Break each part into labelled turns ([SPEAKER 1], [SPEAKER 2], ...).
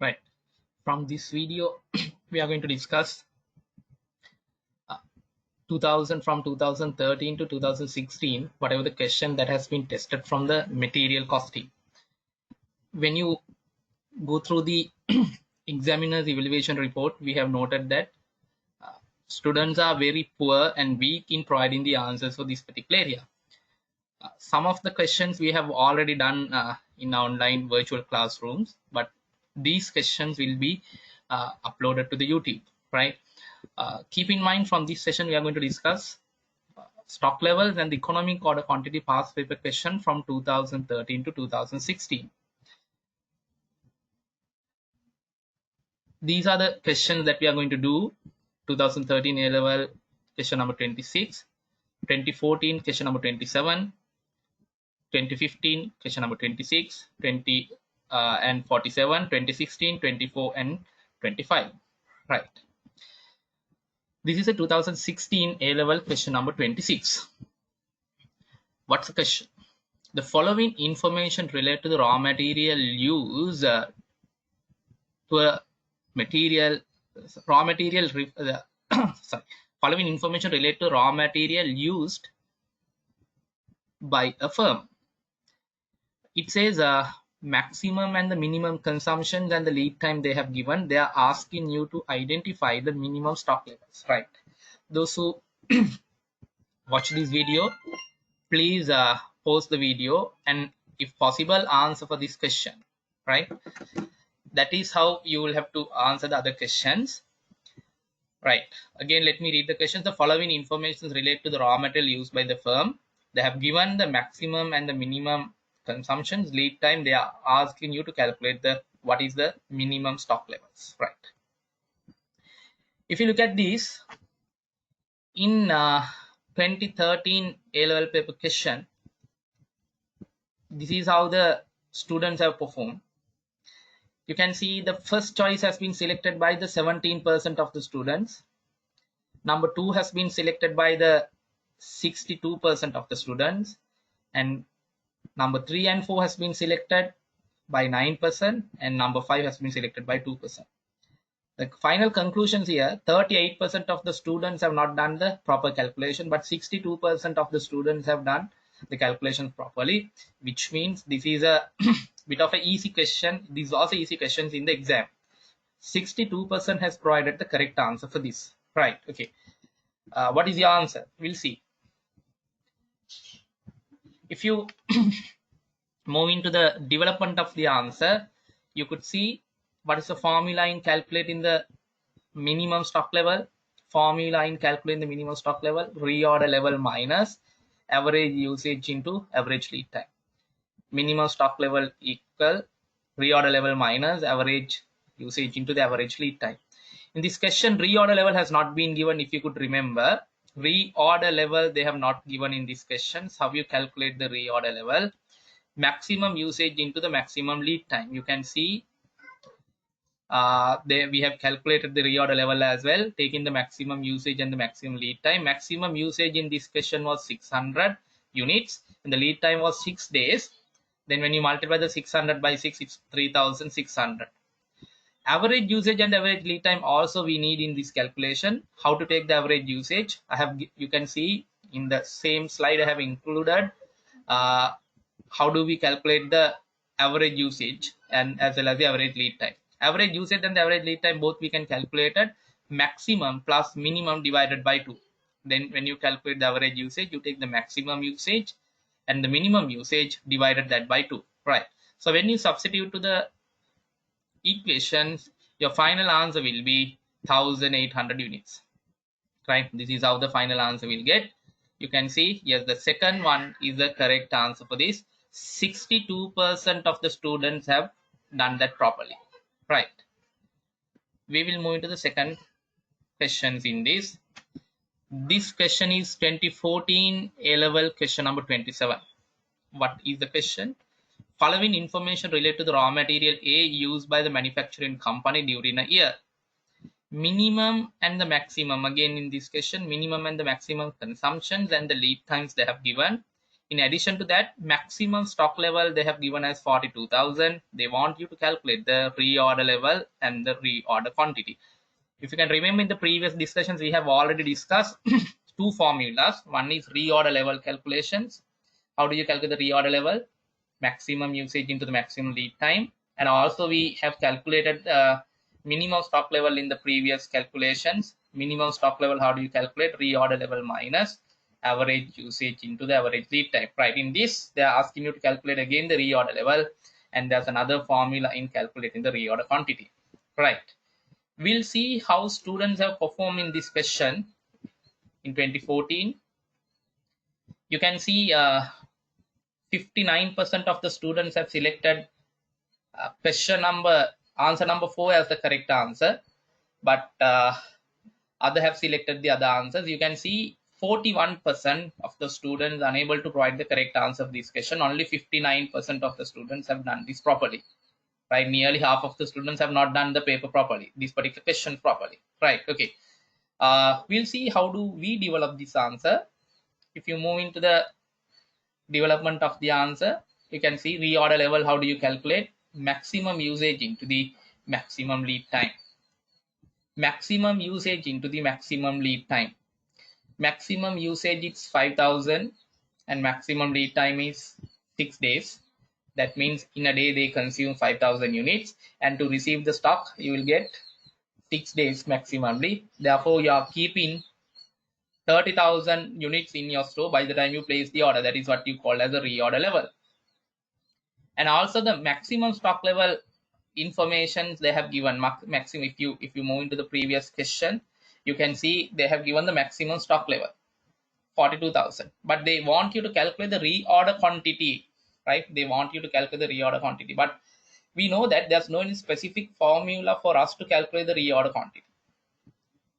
[SPEAKER 1] Right. From this video, we are going to discuss 2000 from 2013 to 2016, whatever the question that has been tested from the material costing. When you go through the examiner's evaluation report, we have noted that students are very poor and weak in providing the answers for this particular area. Some of the questions we have already done in online virtual classrooms, but these questions will be uploaded to the YouTube, right? Keep in mind, from this session we are going to discuss stock levels and the economic order quantity past paper question from 2013 to 2016. These are the questions that we are going to do. 2013 A level question number 26, 2014 question number 27, 2015 question number 26, 20 and 47, 2016, 24 and 25. Right. This is a 2016 A level question number 26. What's the question? The following information related to the raw material use to a material sorry, following information related to raw material used by a firm. It says maximum and the minimum consumptions and the lead time they have given. They are asking you to identify the minimum stock levels, right? Those who watch this video, please pause the video and if possible answer for this question, right? That is how you will have to answer the other questions, right? Again, let me read the questions. The following information is related to the raw material used by the firm. They have given the maximum and the minimum consumptions, lead time. They are asking you to calculate the what is the minimum stock levels, right? If you look at this in 2013 A level paper question, this is how the students have performed. You can see the first choice has been selected by the 17% of the students. Number 2 has been selected by the 62% of the students, and number 3 and 4 has been selected by 9%, and number 5 has been selected by 2%. The final conclusions here: 38% of the students have not done the proper calculation, but 62% of the students have done the calculations properly, which means this is a bit of an easy question. These are also easy questions in the exam. 62% has provided the correct answer for this, right? Okay. What is the answer? We'll see. If you move into the development of the answer, you could see what is the formula in calculating the minimum stock level. Formula in calculating the minimum stock level: reorder level minus average usage into average lead time. Minimum stock level equal reorder level minus average usage into the average lead time. In this question, reorder level has not been given. If you could remember, reorder level they have not given in these questions. How you calculate the reorder level? Maximum usage into the maximum lead time. You can see there we have calculated the reorder level as well, taking the maximum usage and the maximum lead time. Maximum usage in this question was 600 units and the lead time was 6 days. Then when you multiply the 600 by 6, it's 3600. Average usage and average lead time also we need in this calculation. How to take the average usage? You can see in the same slide I have included how do we calculate the average usage and as well as the average lead time. Average usage and the average lead time both we can calculate it. Maximum plus minimum divided by 2. Then when you calculate the average usage, you take the maximum usage and the minimum usage divided that by 2, right? So when you substitute to the equations, your final answer will be 1800 units, right? This is how the final answer will get. You can see, yes, the second one is the correct answer for this. 62% of the students have done that properly, right? We will move into the second questions in this. This question is 2014 A level question number 27. What is the question? Following information related to the raw material A used by the manufacturing company during a year. Minimum and the maximum, again in this question, minimum and the maximum consumptions and the lead times they have given. In addition to that, maximum stock level they have given as 42,000. They want you to calculate the reorder level and the reorder quantity. If you can remember, in the previous discussions, we have already discussed two formulas. One is reorder level calculations. How do you calculate the reorder level? Maximum usage into the maximum lead time. And also we have calculated minimum stock level in the previous calculations. Minimum stock level, how do you calculate? Reorder level minus average usage into the average lead time. Right, in this they are asking you to calculate again the reorder level, and there's another formula in calculating the reorder quantity. Right, we'll see how students have performed in this question in 2014. You can see 59% of the students have selected answer number 4 as the correct answer, but other have selected the other answers. You can see 41% of the students unable to provide the correct answer of this question. Only 59% of the students have done this properly. Right, nearly half of the students have not done the paper properly, this particular question properly. Right, okay. We'll see how do we develop this answer. If you move into the development of the answer, you can see reorder level. How do you calculate? Maximum usage into the maximum lead time. Maximum usage into the maximum lead time. Maximum usage is 5,000 and maximum lead time is 6 days. That means in a day they consume 5,000 units, and to receive the stock you will get 6 days maximally. Therefore you are keeping 30,000 units in your store by the time you place the order. That is what you call as a reorder level. And also the maximum stock level information they have given maximum. If you move into the previous question, you can see they have given the maximum stock level 42,000, but they want you to calculate the reorder quantity. Right, they want you to calculate the reorder quantity, but we know that there's no any specific formula for us to calculate the reorder quantity.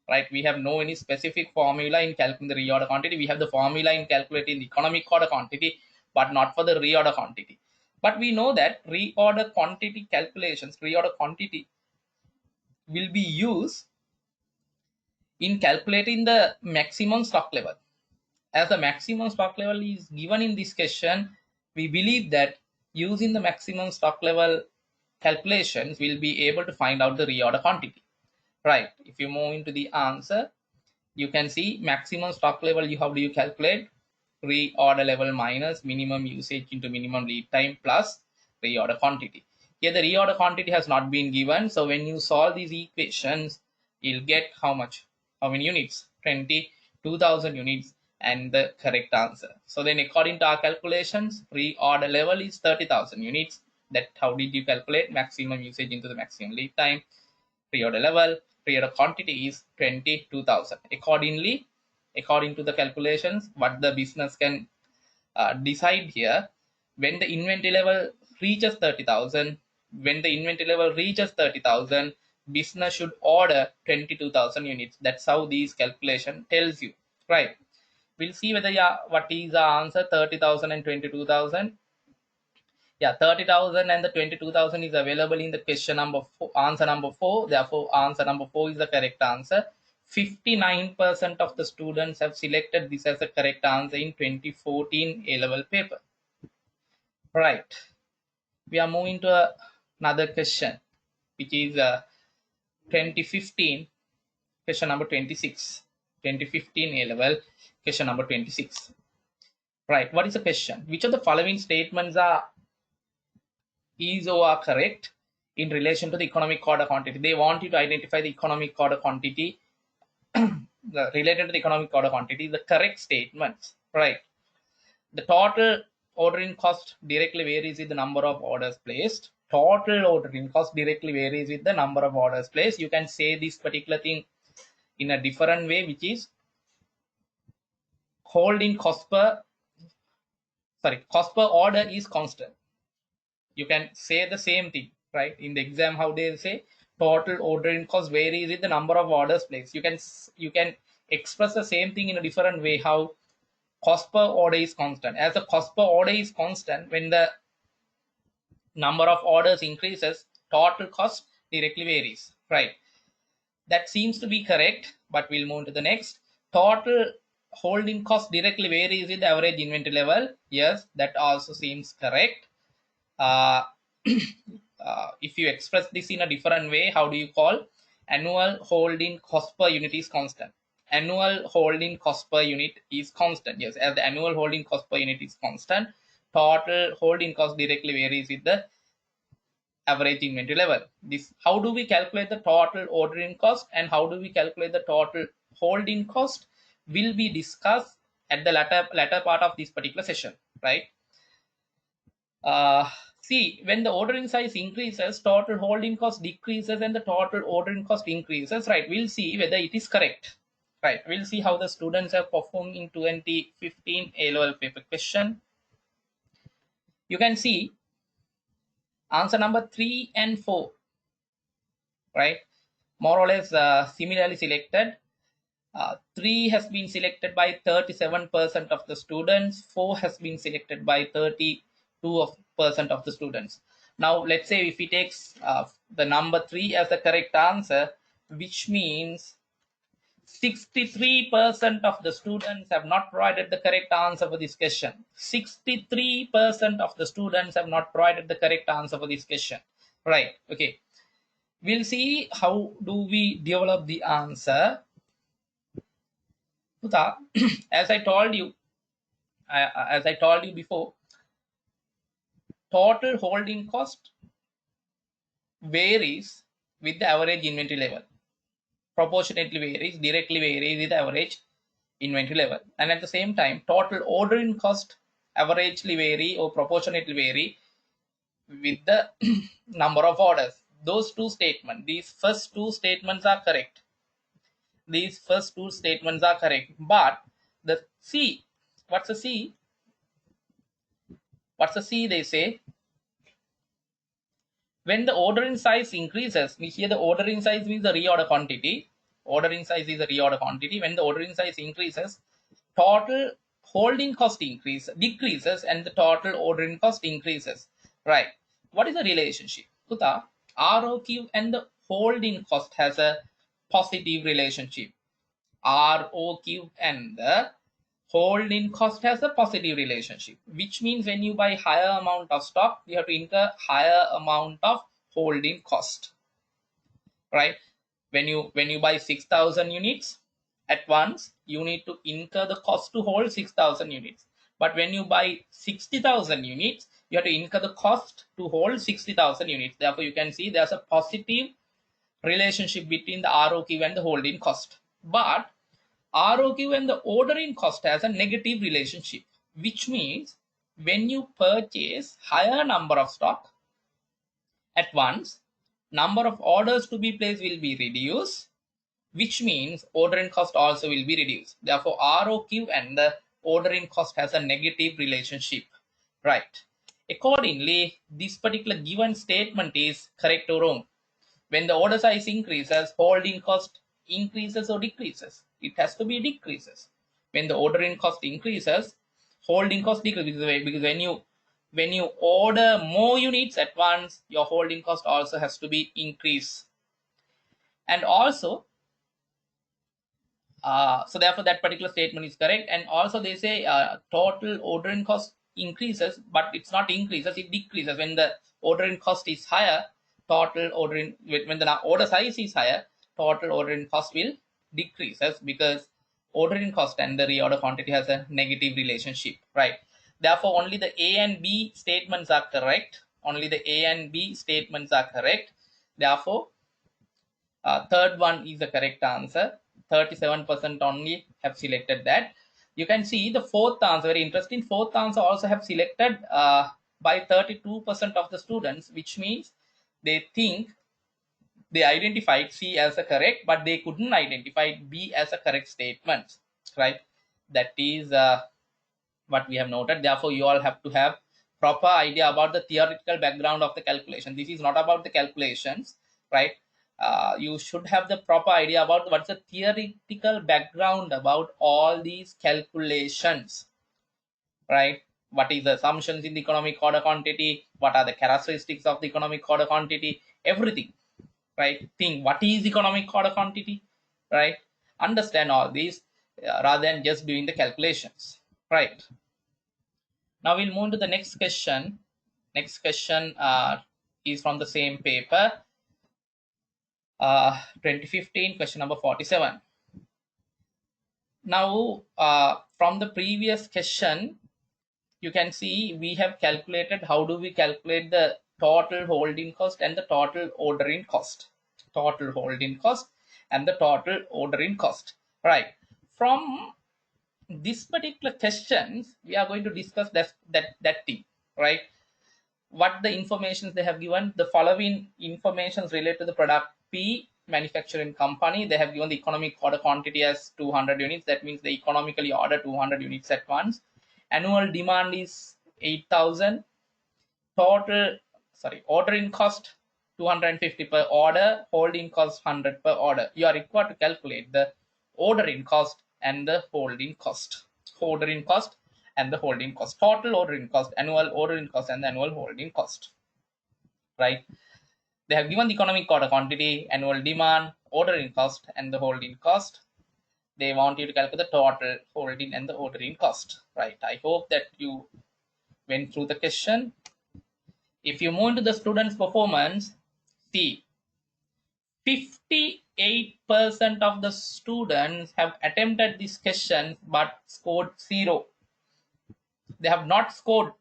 [SPEAKER 1] Right, we have no any specific formula in calculating the reorder quantity. We have the formula in calculating the economic order quantity, but not for the reorder quantity. But we know that reorder quantity calculations, reorder quantity will be used in calculating the maximum stock level. As the maximum stock level is given in this question, we believe that using the maximum stock level calculations, we'll be able to find out the reorder quantity. Right, if you move into the answer, you can see maximum stock level, how do you calculate? Reorder level minus minimum usage into minimum lead time plus reorder quantity. Here the reorder quantity has not been given, so when you solve these equations, you'll get how much? How many units? 22,000 units and the correct answer. So then according to our calculations, reorder level is 30,000 units. That how did you calculate? Maximum usage into the maximum lead time. Reorder level, reorder quantity is 22,000. Accordingly, according to the calculations, what the business can decide here, when the inventory level reaches 30,000, business should order 22,000 units. That's how these calculation tells you. Right, we'll see whether what is the answer. 30,000 and 22,000. Yeah, 30,000 and the 22,000 is available in the question number 4, answer number 4. Therefore answer number 4 is the correct answer. 59% of the students have selected this as the correct answer in 2014 A-level paper. Right, we are moving to another question, which is 2015 question number 26. 2015 A-level question number 26. Right, what is the question? Which of the following statements is or are correct in relation to the economic order quantity? They want you to identify the economic order quantity related to the economic order quantity, the correct statements. Right, the total ordering cost directly varies with the number of orders placed. Total ordering cost directly varies with the number of orders placed. You can say this particular thing in a different way, which is holding cost per order is constant. You can say the same thing, right? In the exam, how they say total ordering cost varies with the number of orders placed. You can express the same thing in a different way, how cost per order is constant. As the cost per order is constant, when the number of orders increases, total cost directly varies. Right, that seems to be correct, but we'll move to the next. Total holding cost directly varies with the average inventory level. Yes, that also seems correct. Uh, if you express this in a different way, how do you call? Annual holding cost per unit is constant. Annual holding cost per unit is constant. Yes, as the annual holding cost per unit is constant, total holding cost directly varies with the average inventory level. This, how do we calculate the total ordering cost and how do we calculate the total holding cost will be discussed at the latter part of this particular session, right? uh, See, when the ordering size increases, total holding cost decreases and the total ordering cost increases, right? We'll see whether it is correct, right? We'll see how the students have performed in 2015 A level paper question. You can see answer number 3 and 4, right? More or less similarly selected. 3 has been selected by 37% of the students, 4 has been selected by 32% of the students. Now, let's say if we take the number 3 as the correct answer, which means 63% of the students have not provided the correct answer for this question. 63% of the students have not provided the correct answer for this question. Right, okay. We'll see how do we develop the answer. As I told you, as I told you before, total holding cost varies with the average inventory level. Proportionately varies, directly varies with the average inventory level. And at the same time, total ordering cost averagely vary or proportionately vary with the number of orders. Those two statements, these first two statements are correct. These first two statements are correct. But the C, what's the C? What's the C they say? When the ordering size increases, we here the ordering size means the reorder quantity. Ordering size is the reorder quantity. When the ordering size increases, total holding cost decreases and the total ordering cost increases. Right. What is the relationship? Kuta, ROQ and the holding cost has a positive relationship. ROQ and the holding cost has a positive relationship, which means when you buy higher amount of stock, you have to incur higher amount of holding cost, right? When you buy 6,000 units at once, you need to incur the cost to hold 6,000 units. But when you buy 60,000 units, you have to incur the cost to hold 60,000 units. Therefore, you can see there's a positive relationship between the ROQ and the holding cost. But ROQ and the ordering cost has a negative relationship, which means when you purchase higher number of stock at once, number of orders to be placed will be reduced, which means ordering cost also will be reduced. Therefore, ROQ and the ordering cost has a negative relationship, right? Accordingly, this particular given statement is correct or wrong. When the order size increases, holding cost increases or decreases? It has to be decreases. When the ordering cost increases, holding cost decreases, because when you order more units at once, your holding cost also has to be increased. And also, so therefore that particular statement is correct. And also they say total ordering cost increases, but it's not increases, it decreases. When the ordering cost is higher, total ordering, when the order size is higher, total ordering cost will decreases, because ordering cost and the reorder quantity has a negative relationship, right? Therefore only the A and B statements are correct. Only the A and B statements are correct. Therefore third one is the correct answer. 37% only have selected that. You can see the fourth answer, very interesting. Fourth answer also have selected by 32% of the students, which means they think they identified C as a correct, but they couldn't identify B as a correct statement, right? That is what we have noted. Therefore, you all have to have proper idea about the theoretical background of the calculation. This is not about the calculations, right? You should have the proper idea about what's the theoretical background about all these calculations, right? What is the assumptions in the economic order quantity? What are the characteristics of the economic order quantity? Everything, right? Think what is economic order quantity, right? Understand all these. rather than just doing the calculations, right? Now we'll move to the next question. Next question is from the same paper, 2015, question number 47. Now, from the previous question, you can see we have calculated how do we calculate the total holding cost and the total ordering cost. Total holding cost and the total ordering cost. Right. From this particular questions, we are going to discuss that thing. Right. What the informations they have given, the following informations related to the product P, manufacturing company. They have given the economic order quantity as 200 units. That means they economically order 200 units at once. Annual demand is 8,000. Total, sorry, ordering cost 250 per order, holding cost 100 per order. You are required to calculate the ordering cost and the holding cost. Ordering cost and the holding cost. Total ordering cost, annual ordering cost, and the annual holding cost. Right? They have given the economic order quantity, annual demand, ordering cost, and the holding cost. They want you to calculate the total holding and the ordering cost. Right? I hope that you went through the question. If you move to the students' performance, see, 58% of the students have attempted this question but scored 0. They have not scored.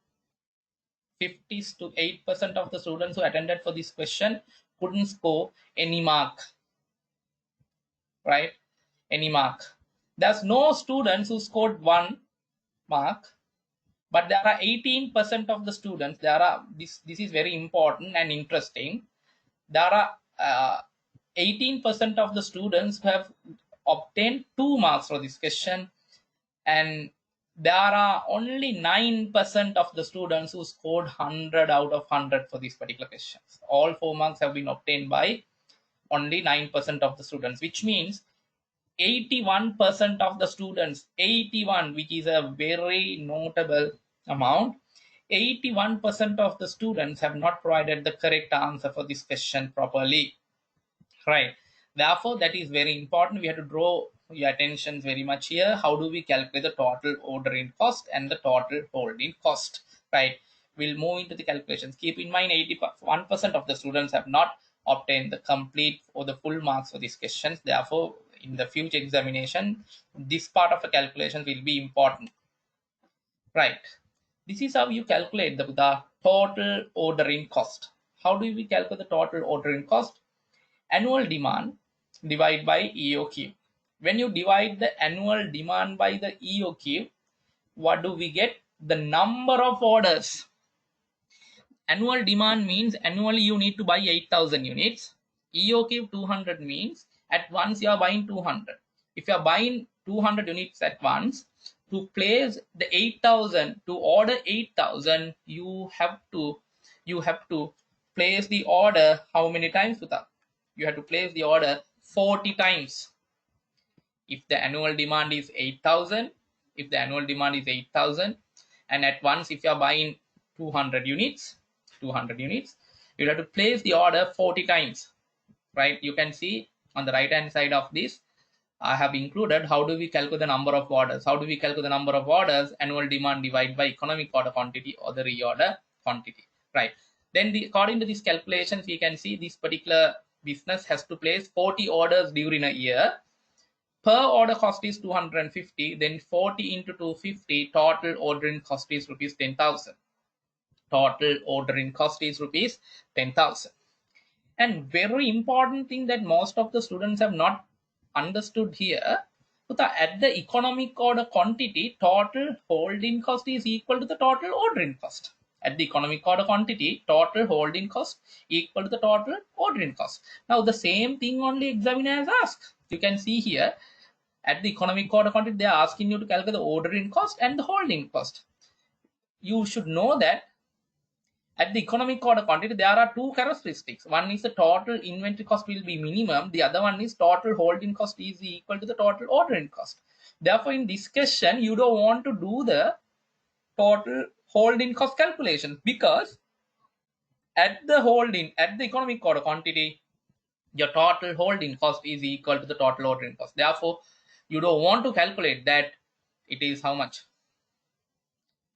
[SPEAKER 1] 58% of the students who attended for this question couldn't score any mark. Right? Any mark. There's no students who scored 1 mark. But there are 18% of the students. This is very important and interesting. There are 18% of the students who have obtained 2 marks for this question, and there are only 9% of the students who scored 100 out of 100 for these particular questions. All 4 marks have been obtained by only 9% of the students, which means 81% of the students, 81, which is a very notable amount, 81% of the students have not provided the correct answer for this question properly. Right. Therefore, that is very important. We have to draw your attention very much here. How do we calculate the total ordering cost and the total holding cost? Right. We'll move into the calculations. Keep in mind, 81% of the students have not obtained the complete or the full marks for these questions. Therefore, in the future examination, this part of the calculation will be important. Right. This is how you calculate the total ordering cost. How do we calculate the total ordering cost? Annual demand divided by EOQ. When you divide the annual demand by the EOQ, what do we get? The number of orders. Annual demand means annually you need to buy 8,000 units. EOQ 200 means at once you are buying 200. If you are buying 200 units at once, to place the 8,000, to order 8,000, you have to place the order how many times, Sudha? You have to place the order 40 times. If the annual demand is 8,000, and at once if you are buying 200 units, you have to place the order 40 times. Right? You can see on the right hand side of this, I have included how do we calculate the number of orders. How do we calculate the number of orders? Annual demand divided by economic order quantity or the reorder quantity. Right? Then according to these calculations, we can see this particular business has to place 40 orders during a year. Per order cost is 250. Then 40 into 250, total ordering cost is rupees 10,000. Total ordering cost is rupees 10,000. And very important thing that most of the students have not understood here, at the economic order quantity, total holding cost is equal to the total ordering cost. At the economic order quantity, total holding cost equal to the total ordering cost. Now the same thing only examiner has asked. You can see here at the economic order quantity, they are asking you to calculate the ordering cost and the holding cost. You should know that at the economic order quantity, there are 2 characteristics. One is the total inventory cost will be minimum. The other one is total holding cost is equal to the total ordering cost. Therefore, in this question, you don't want to do the total holding cost calculation, because at the economic order quantity, your total holding cost is equal to the total ordering cost. Therefore, You don't want to calculate that. It is how much?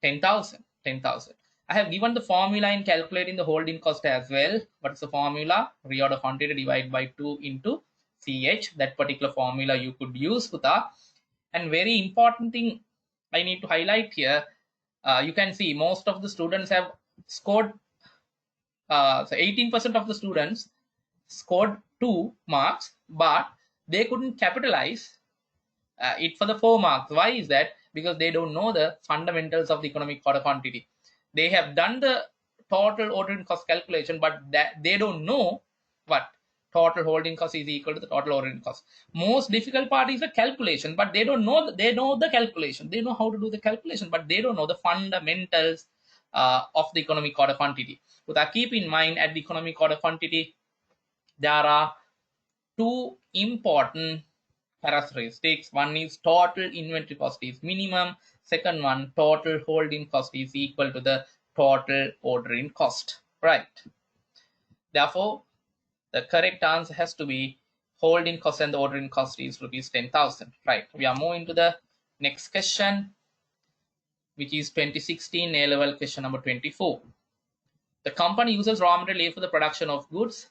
[SPEAKER 1] 10,000. 10,000. I have given the formula in calculating the holding cost as well. What's the formula? Reorder quantity divided by 2 into CH. That particular formula you could use, Huta. And very important thing I need to highlight here, you can see most of the students have scored, so 18% of the students scored 2 marks, but they couldn't capitalize it for the 4 marks. Why is that? Because they don't know the fundamentals of the economic order quantity. They have done the total ordering cost calculation, but that they don't know what total holding cost is equal to the total ordering cost. Most difficult part is the calculation, but they don't know. They know the calculation. They know how to do the calculation, but they don't know the fundamentals of the economic order quantity. But keep in mind, at the economic order quantity, there are two important characteristics. One is total inventory cost is minimum. Second one, total holding cost is equal to the total ordering cost. Right. Therefore, the correct answer has to be holding cost and the ordering cost is rupees 10,000. Right. We are moving to the next question, which is 2016 A level question number 24. The company uses raw material A for the production of goods.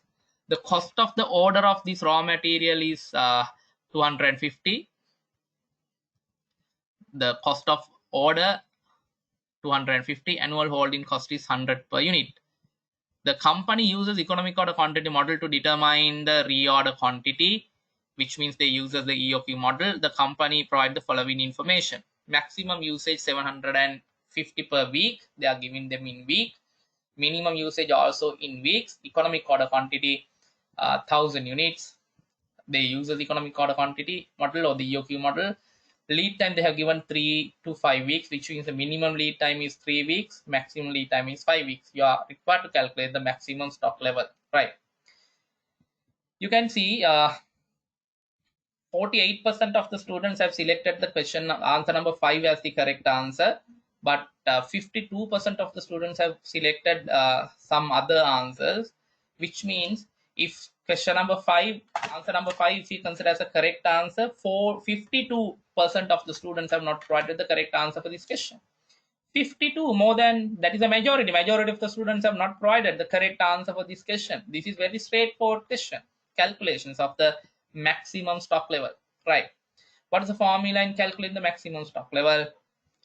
[SPEAKER 1] The cost of the order of this raw material is 250. The cost of order 250. Annual holding cost is 100 per unit. The company uses economic order quantity model to determine the reorder quantity, which means they use the EOQ model. The company provide the following information. Maximum usage 750 per week. They are giving them in week. Minimum usage also in weeks. Economic order quantity 1000 units. They use the economic order quantity model or the EOQ model. Lead time they have given 3 to 5 weeks, which means the minimum lead time is 3 weeks, maximum lead time is 5 weeks. You are required to calculate the maximum stock level, right? You can see 48% of the students have selected the question answer number 5 as the correct answer, but 52% of the students have selected some other answers, which means if question number 5, answer number 5, if you consider as a correct answer, 52% of the students have not provided the correct answer for this question. 52, more than, that is a majority. Majority of the students have not provided the correct answer for this question. This is very straightforward question. Calculations of the maximum stock level, right? What is the formula in calculating the maximum stock level?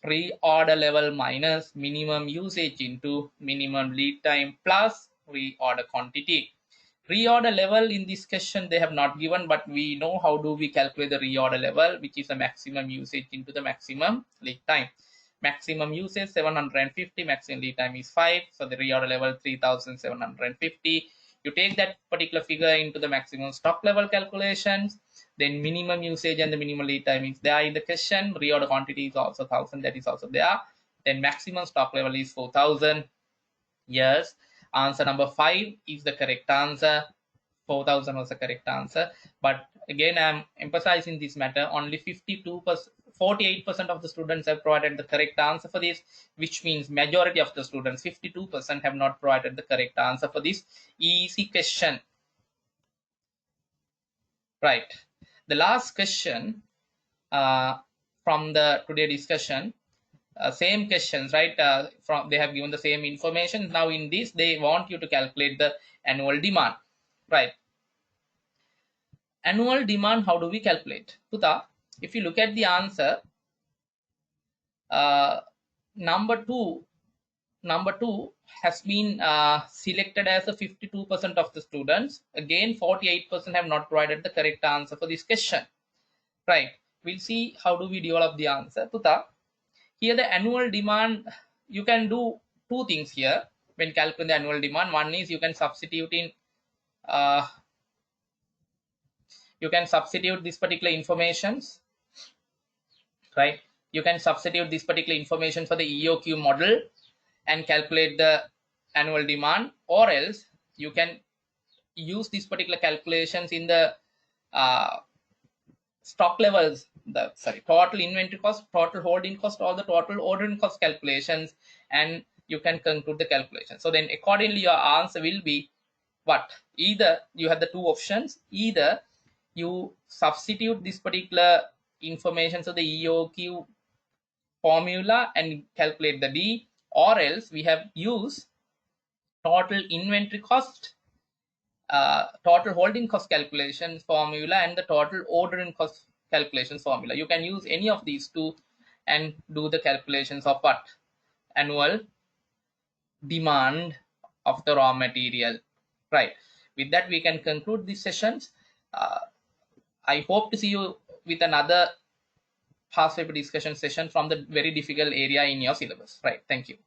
[SPEAKER 1] Reorder level minus minimum usage into minimum lead time plus reorder quantity. Reorder level in this question they have not given, but we know how do we calculate the reorder level, which is the maximum usage into the maximum lead time. Maximum usage 750, maximum lead time is 5, so the reorder level 3750. You take that particular figure into the maximum stock level calculations, then minimum usage and the minimum lead time is there in the question. Reorder quantity is also 1000, that is also there. Then maximum stock level is 4000. Yes, answer number 5 is the correct answer. 4000 was the correct answer. But again, I'm emphasizing this matter. Only 48% of the students have provided the correct answer for this, which means majority of the students, 52%, have not provided the correct answer for this easy question. Right. The last question from the today discussion. Same questions, right? From they have given the same information. Now in this they want you to calculate the annual demand, right? Annual demand, how do we calculate? Puta, if you look at the answer, number two has been selected as a 52% of the students. Again, 48% have not provided the correct answer for this question, right? We'll see how do we develop the answer. Puta, here the annual demand, you can do two things here when calculating the annual demand. One is you can substitute in this particular informations, right? You can substitute this particular information for the EOQ model and calculate the annual demand, or else you can use these particular calculations in the stock levels, the total inventory cost, total holding cost, or the total ordering cost calculations, and you can conclude the calculation. So then accordingly your answer will be what? Either you have the two options, either you substitute this particular information of the EOQ formula and calculate the D, or else we have used total inventory cost, total holding cost calculation formula, and the total ordering cost calculations formula. You can use any of these two and do the calculations of what annual demand of the raw material, right? With that, we can conclude these sessions. uh, I hope to see you with another past paper discussion session from the very difficult area in your syllabus, right? Thank you.